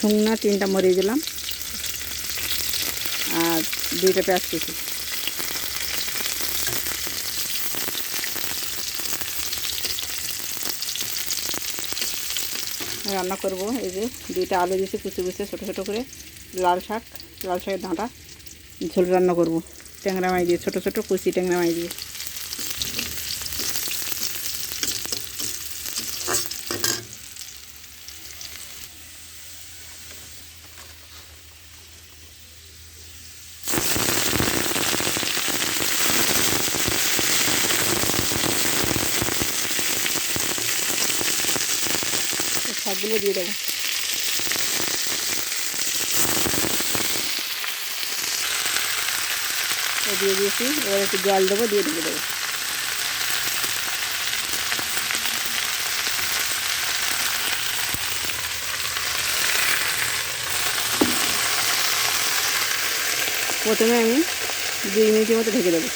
শুকনা 3টা মরিচ দিলাম আর 2টা পেঁয়াজ কুচি। রান্না করব এই যে 2টা আলু দিয়েছি কুচি কুচি ছোটো ছোটো করে, লাল শাকের ডাঁটা ঝোল রান্না করব ট্যাংরা মাছ দিয়ে, ছোটো ছোটো কুচি ট্যাংরা মাছ দিয়ে। শাকগুলো দিয়ে দেবো। দিয়ে দিয়েছি, এবার একটু জল দেবো, দিয়ে ঢেকে দেবো। প্রথমে আমি 2 মিনিটের মতো ঢেকে দেবো।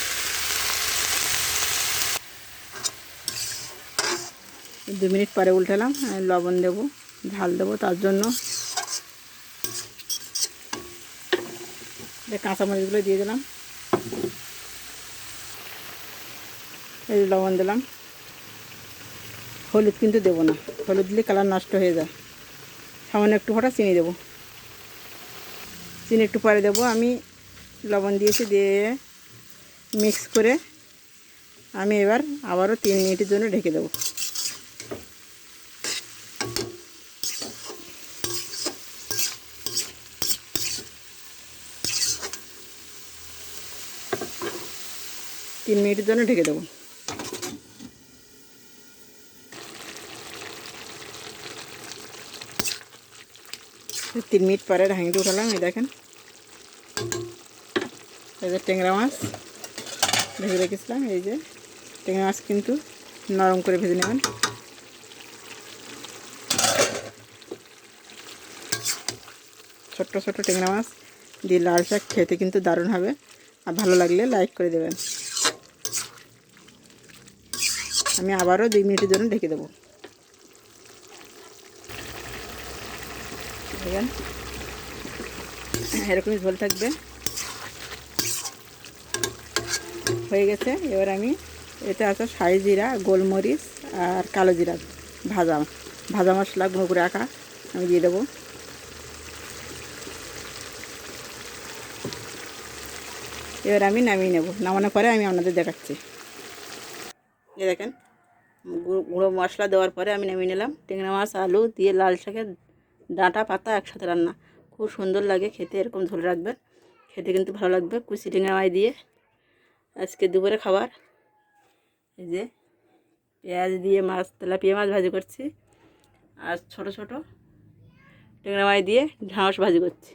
2 মিনিট পরে উল্টালাম, লবণ দেবো, ঝাল দেবো, তার জন্য কাঁচামরিচগুলো দিয়ে দিলাম, এই লবণ দিলাম। হলুদ কিন্তু দেবো না, হলুদ দিলে কালার নষ্ট হয়ে যায়। সামান্য একটু ফোঁটা চিনি দেবো, চিনি একটু পরে দেবো। আমি লবণ দিয়েছি, দিয়ে মিক্স করে আমি এবার আবারও 3 মিনিটের জন্য ঢেকে দেবো। তিন মিনিটের জন্য ঢেকে দেবো। 3 মিনিট পরে ঢাকনিটা উঠালাম। এই দেখেন, এই যে ট্যাংরা মাছ ভেজে রেখেছিলাম। এই যে ট্যাংরা মাছ কিন্তু নরম করে ভেজে নেবেন। ছোট্ট ছোট্ট ট্যাংরা মাছ দিয়ে লাল শাক খেতে কিন্তু দারুণ হবে। আর ভালো লাগলে লাইক করে দেবেন। আমি আবারও 2 মিনিটের জন্য ঢেকে দেবো। দেখেন, এরকমই ঝোল থাকবে। হয়ে গেছে। এবার আমি এতে আছে শাহি জিরা, গোলমরিচ আর কালো জিরা ভাজা মশলা গুঁড়ো করে রাখা আমি দিয়ে দেবো। এবার আমি নামিয়ে নেব। নামানোর পরে আমি আপনাদের দেখাচ্ছি। এই দেখেন, গুঁড়ো মশলা দেওয়ার পরে আমি নামিয়ে নিলাম। ট্যাংরা মাছ আলু দিয়ে লাল শাকের ডাঁটা পাতা একসাথে রান্না, খুব সুন্দর লাগে খেতে। এরকম ঝোল রাখবেন, খেতে কিন্তু ভালো লাগবে। কুচি ট্যাংরা মাছ দিয়ে আজকে দুপুরে খাবার। এই যে পেঁয়াজ দিয়ে তেলাপিয়া মাছ ভাজি করছি, আর ছোট ছোট ট্যাংরা মাছ দিয়ে ঢ্যাঁড়স ভাজি করছি।